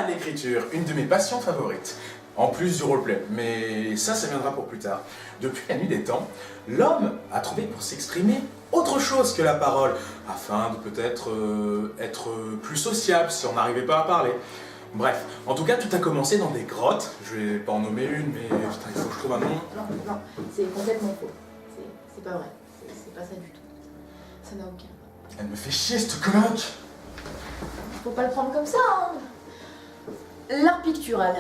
l'écriture, une de mes passions favorites, en plus du roleplay, mais ça viendra pour plus tard. Depuis la nuit des temps, l'homme a trouvé pour s'exprimer autre chose que la parole, afin de peut-être être plus sociable si on n'arrivait pas à parler. Bref, en tout cas, tout a commencé dans des grottes. Je vais pas en nommer une, mais putain, il faut que je trouve un nom. Non, c'est complètement faux. C'est pas vrai. C'est pas ça du tout. Ça n'a aucun. Elle me fait chier, cette coloc. Faut pas le prendre comme ça, hein. L'art pictural.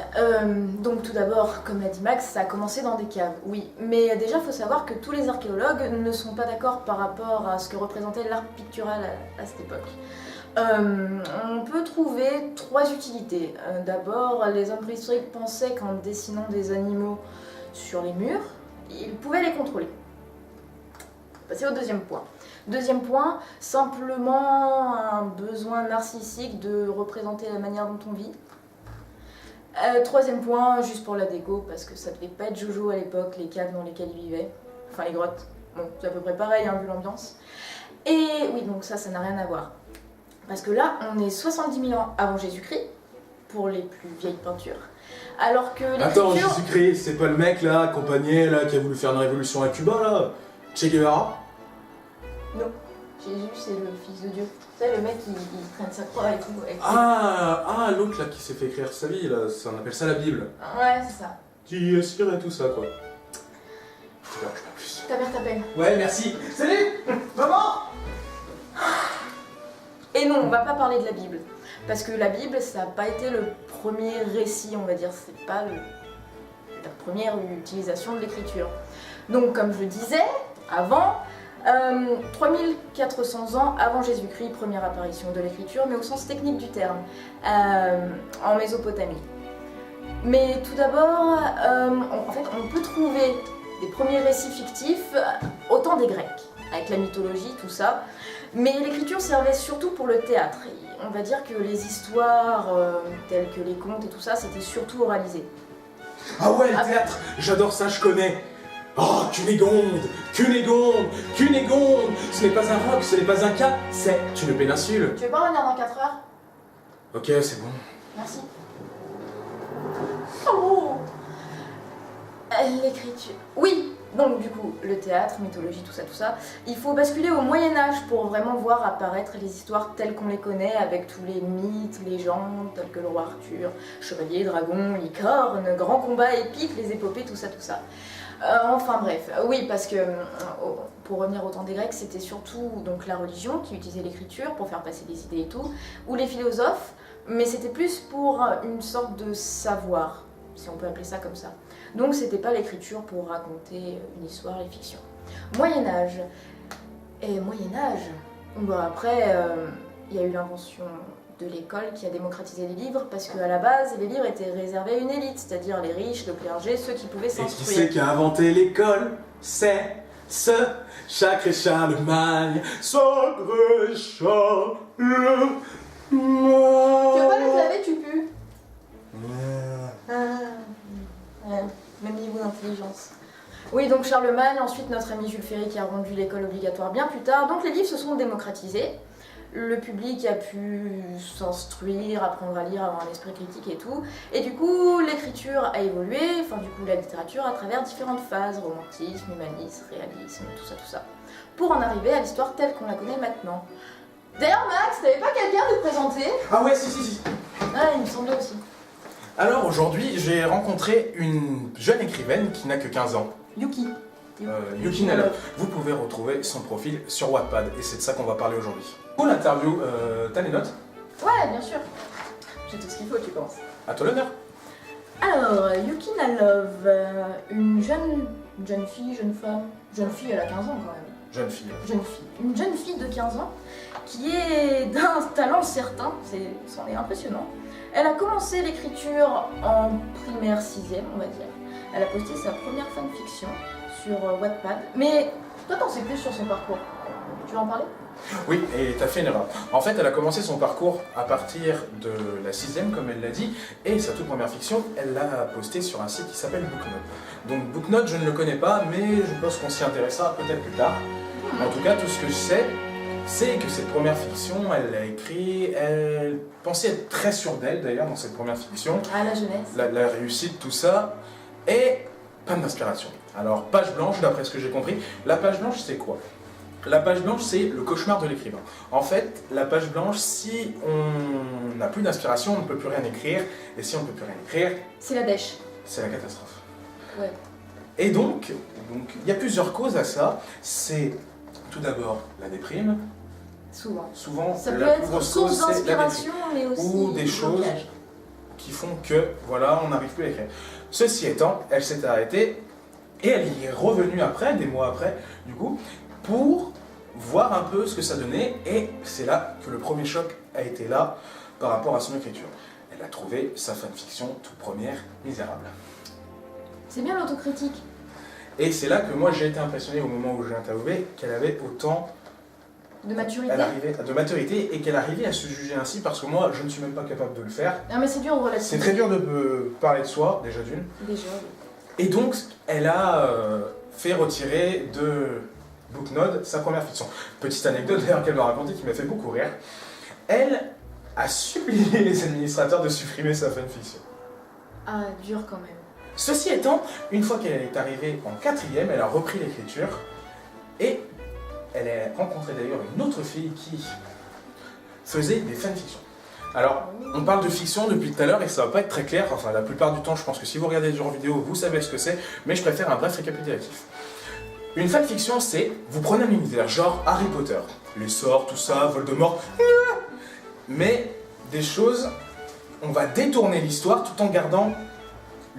Donc tout d'abord, comme l'a dit Max, ça a commencé dans des caves, oui. Mais déjà, faut savoir que tous les archéologues ne sont pas d'accord par rapport à ce que représentait l'art pictural à cette époque. On peut trouver trois utilités. D'abord, les hommes préhistoriques pensaient qu'en dessinant des animaux sur les murs, ils pouvaient les contrôler. Passer au deuxième point. Deuxième point, simplement un besoin narcissique de représenter la manière dont on vit. Troisième point, juste pour la déco, parce que ça devait pas être Jojo à l'époque, les caves dans lesquelles ils vivaient. Enfin, les grottes. Bon, c'est à peu près pareil, hein, vu l'ambiance. Et oui, donc ça n'a rien à voir. Parce que là, on est 70 000 ans avant Jésus-Christ, pour les plus vieilles peintures. Alors que l'écriture... Attends, Jésus-Christ, c'est pas le mec là, accompagné, là, qui a voulu faire une révolution à Cuba, là? Che Guevara? Non. Jésus, c'est le fils de Dieu. Tu sais, le mec, il traîne sa croix et tout. L'autre là qui s'est fait écrire sa vie, là, on appelle ça la Bible. Ouais, c'est ça. Qui aspire et tout ça, quoi. Je ne pas plus. Ta mère t'appelle. Ouais, merci. Salut. Maman. Et non, on va pas parler de la Bible. Parce que la Bible, ça n'a pas été le premier récit, on va dire. C'est pas la première utilisation de l'écriture. Donc, comme je le disais, avant... 3400 ans avant Jésus-Christ, première apparition de l'écriture, mais au sens technique du terme, en Mésopotamie. Mais tout d'abord, on peut trouver des premiers récits fictifs au temps des Grecs, avec la mythologie, tout ça, mais l'écriture servait surtout pour le théâtre. Et on va dire que les histoires, telles que les contes et tout ça, c'était surtout oralisé. Ah ouais, le théâtre, j'adore ça, je connais. Oh, Cunégonde, Cunégonde, Cunégonde. Ce n'est pas un roc, ce n'est pas un cap, c'est une péninsule. Tu veux pas revenir dans 4 heures? Ok, c'est bon. Merci. Oh, l'écriture. Oui, donc du coup, le théâtre, mythologie, tout ça, il faut basculer au Moyen-Âge pour vraiment voir apparaître les histoires telles qu'on les connaît, avec tous les mythes, légendes, tels que le roi Arthur, chevalier, dragon, licorne, grands combats épiques, les épopées, tout ça. Enfin bref, oui, parce que pour revenir au temps des Grecs, c'était surtout donc la religion qui utilisait l'écriture pour faire passer des idées et tout, ou les philosophes, mais c'était plus pour une sorte de savoir, si on peut appeler ça comme ça. Donc c'était pas l'écriture pour raconter une histoire, les fictions. Moyen-Âge. Et Moyen-Âge, bon après, il y a eu l'invention de l'école qui a démocratisé les livres, parce qu'à la base, les livres étaient réservés à une élite, c'est-à-dire les riches, le clergé, ceux qui pouvaient Et qui s'instruire. c'est qui a inventé l'école? C'est Sacré Charlemagne, Sacré Charlemagne. Tu veux pas les laver, tu pues. Même niveau d'intelligence. Oui, donc Charlemagne, ensuite notre ami Jules Ferry qui a rendu l'école obligatoire bien plus tard. Donc les livres se sont démocratisés. Le public a pu s'instruire, apprendre à lire, avoir un esprit critique et tout. Et du coup, l'écriture a évolué, enfin du coup la littérature à travers différentes phases, romantisme, humanisme, réalisme, tout ça. Pour en arriver à l'histoire telle qu'on la connaît maintenant. D'ailleurs Max, t'avais pas quelqu'un à nous présenter? Ah ouais, si. Ah, il me semblait aussi. Alors aujourd'hui, j'ai rencontré une jeune écrivaine qui n'a que 15 ans. Yuki. Yuki Nalov. Vous pouvez retrouver son profil sur Wattpad et c'est de ça qu'on va parler aujourd'hui. Pour l'interview, t'as les notes? Ouais, bien sûr. J'ai tout ce qu'il faut, tu penses. À toi l'honneur. Alors, Yuki Nalov, une jeune fille, jeune femme. Jeune fille, elle a 15 ans quand même. Jeune fille. Une jeune fille de 15 ans qui est d'un talent certain, c'en est impressionnant. Elle a commencé l'écriture en primaire 6ème, on va dire. Elle a posté sa première fanfiction sur Wattpad. Mais toi, t'en sais plus sur son parcours. Tu veux en parler? Oui, et t'as fait une erreur. En fait, elle a commencé son parcours à partir de la 6ème, comme elle l'a dit, et sa toute première fiction, elle l'a postée sur un site qui s'appelle Booknote. Donc Booknote, je ne le connais pas, mais je pense qu'on s'y intéressera peut-être plus tard. En tout cas, tout ce que je sais, c'est que cette première fiction, elle l'a écrite, elle pensait être très sûre d'elle d'ailleurs dans cette première fiction. Ah, la jeunesse. La réussite, tout ça, et panne d'inspiration. Alors, page blanche, d'après ce que j'ai compris, la page blanche, c'est quoi? La page blanche, c'est le cauchemar de l'écrivain. En fait, la page blanche, si on n'a plus d'inspiration, on ne peut plus rien écrire, et si on ne peut plus rien écrire, C'est la dèche. c'est la catastrophe. Ouais. Et donc, il y a plusieurs causes à ça. C'est tout d'abord la déprime. Souvent. Ça peut la plus être grosse source cause, c'est la déprime. d'inspiration, mais aussi Ou des choses blocage. qui font que, voilà, on n'arrive plus à écrire. Ceci étant, elle s'est arrêtée et elle y est revenue après, des mois après, du coup, pour voir un peu ce que ça donnait. Et c'est là que le premier choc a été là par rapport à son écriture. Elle a trouvé sa fanfiction toute première misérable. C'est bien l'autocritique. Et c'est là que moi j'ai été impressionné au moment où j'ai interviewé qu'elle avait autant De maturité. de maturité et qu'elle arrivait à se juger ainsi parce que moi je ne suis même pas capable de le faire. Non, mais c'est dur en relation. C'est très dur de parler de soi, déjà d'une. Déjà, oui. Et donc elle a fait retirer de Booknode sa première fiction. Petite anecdote d'ailleurs qu'elle m'a racontée qui m'a fait beaucoup rire. Elle a supplié les administrateurs de supprimer sa fanfiction. Ah, dur quand même. Ceci étant, une fois qu'elle est arrivée en 4e, elle a repris l'écriture et elle a rencontré d'ailleurs une autre fille qui faisait des fanfictions. Alors, on parle de fiction depuis tout à l'heure et ça va pas être très clair, enfin la plupart du temps je pense que si vous regardez des jeux vidéo, vous savez ce que c'est, mais je préfère un bref récapitulatif. Une fanfiction c'est, vous prenez un univers genre Harry Potter, les sorts, tout ça, Voldemort, mais des choses, on va détourner l'histoire tout en gardant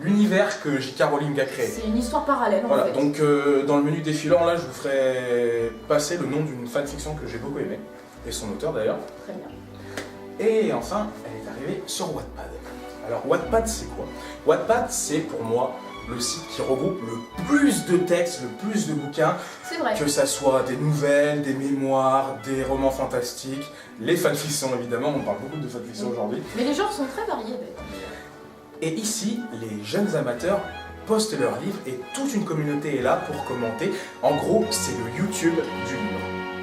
l'univers que J.K. Rowling a créé. C'est une histoire parallèle en Voilà, fait. donc dans le menu défilant, là, je vous ferai passer le nom d'une fanfiction que j'ai beaucoup aimée, et son auteur d'ailleurs. Très bien. Et enfin, elle est arrivée sur Wattpad. Alors, Wattpad, c'est quoi? Wattpad, c'est pour moi le site qui regroupe le plus de textes, le plus de bouquins, C'est vrai. que ça soit des nouvelles, des mémoires, des romans fantastiques, les fanfictions évidemment, on parle beaucoup de fanfictions aujourd'hui. Mais les genres sont très variés d'ailleurs. Et ici, les jeunes amateurs postent leurs livres et toute une communauté est là pour commenter. En gros, c'est le YouTube du livre.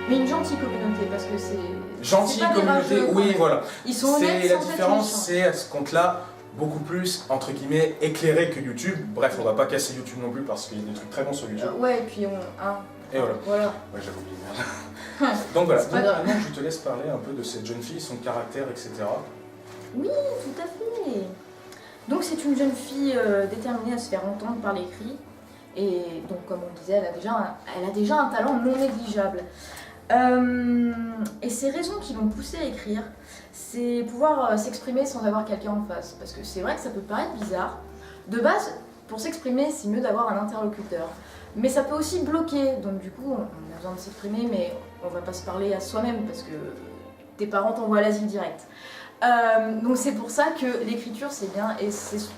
Mais une gentille communauté parce que c'est. Gentille c'est pas des communauté, rageux, oui, quoi. voilà. Ils sont honnêtes. C'est la sans être différence, méchants. c'est à ce compte-là beaucoup plus, entre guillemets, éclairé que YouTube. Bref, on va pas casser YouTube non plus parce qu'il y a des trucs très bons sur YouTube. Ouais, et puis on. Et voilà. Voilà. Ouais, j'avais oublié, merde. Donc voilà, C'est pas donc grave. maintenant je te laisse parler un peu de cette jeune fille, son caractère, etc. Oui, tout à fait. Donc c'est une jeune fille déterminée à se faire entendre par l'écrit. Et donc comme on disait, elle a déjà un talent non négligeable. Et ces raisons qui l'ont poussée à écrire, c'est pouvoir s'exprimer sans avoir quelqu'un en face. Parce que c'est vrai que ça peut paraître bizarre. De base, pour s'exprimer, c'est mieux d'avoir un interlocuteur. Mais ça peut aussi bloquer. Donc du coup, on a besoin de s'exprimer, mais on va pas se parler à soi-même parce que tes parents t'envoient à l'asile direct. Donc c'est pour ça que l'écriture c'est bien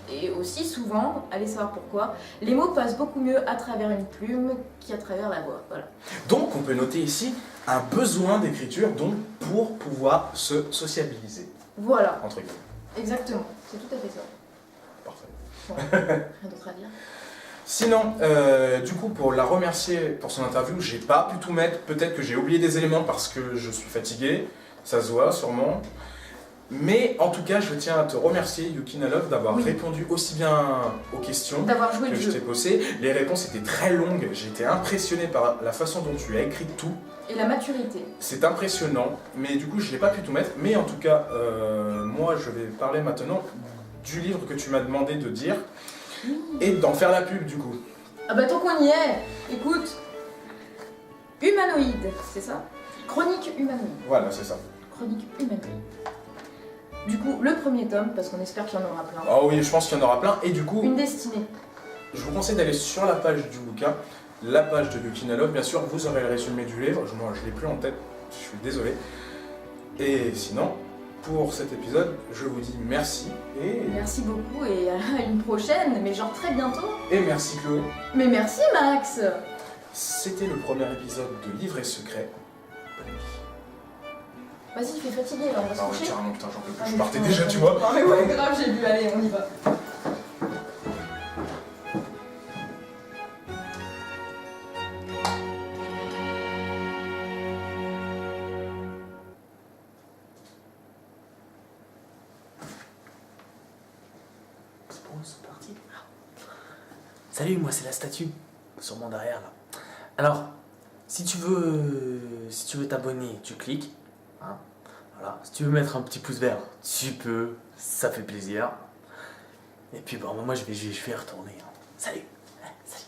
et aussi souvent, allez savoir pourquoi, les mots passent beaucoup mieux à travers une plume qu'à travers la voix. Voilà. Donc on peut noter ici un besoin d'écriture donc pour pouvoir se sociabiliser, Voilà, entre guillemets. exactement, c'est tout à fait ça. Parfait. Bon, rien d'autre à dire. Sinon, du coup, pour la remercier pour son interview, j'ai pas pu tout mettre. Peut-être que j'ai oublié des éléments parce que je suis fatigué, ça se voit sûrement. Mais en tout cas, je tiens à te remercier, Yukina Love, d'avoir Oui. répondu aussi bien aux questions D'avoir joué que le je t'ai jeu. posées. Les réponses étaient très longues, j'ai été impressionné par la façon dont tu as écrit tout. Et la maturité. C'est impressionnant, mais du coup, je n'ai pas pu tout mettre. Mais en tout cas, moi, je vais parler maintenant du livre que tu m'as demandé de dire Oui. et d'en faire la pub, du coup. Ah bah tant qu'on y est, écoute, humanoïde, c'est ça? Chronique humanoïde. Voilà, c'est ça. Chronique humanoïde. Du coup, le premier tome, parce qu'on espère qu'il y en aura plein. Ah oui, je pense qu'il y en aura plein. Et du coup, Une destinée. je vous conseille d'aller sur la page du bouquin, la page de Yukina Love. Bien sûr, vous aurez le résumé du livre. Moi, je ne l'ai plus en tête, je suis désolé. Et sinon, pour cet épisode, je vous dis merci et Merci beaucoup et à une prochaine, mais genre très bientôt. merci Chloé. Mais merci Max. C'était le premier épisode de Livre et Secret. Bonne nuit. Vas-y, il fait fatigué là, on va se Ah ouais, coucher. carrément, putain, j'en peux plus. Ah, Je mais partais putain, déjà, ouais. tu vois. Ah mais ouais, grave, j'ai vu, allez, on y va. c'est parti. Salut, moi c'est la statue, sur mon derrière là. Alors, si tu veux t'abonner, tu cliques. Hein, voilà. Si tu veux mettre un petit pouce vert, tu peux, ça fait plaisir. Et puis bon, moi je vais y retourner. Hein. Salut. Salut.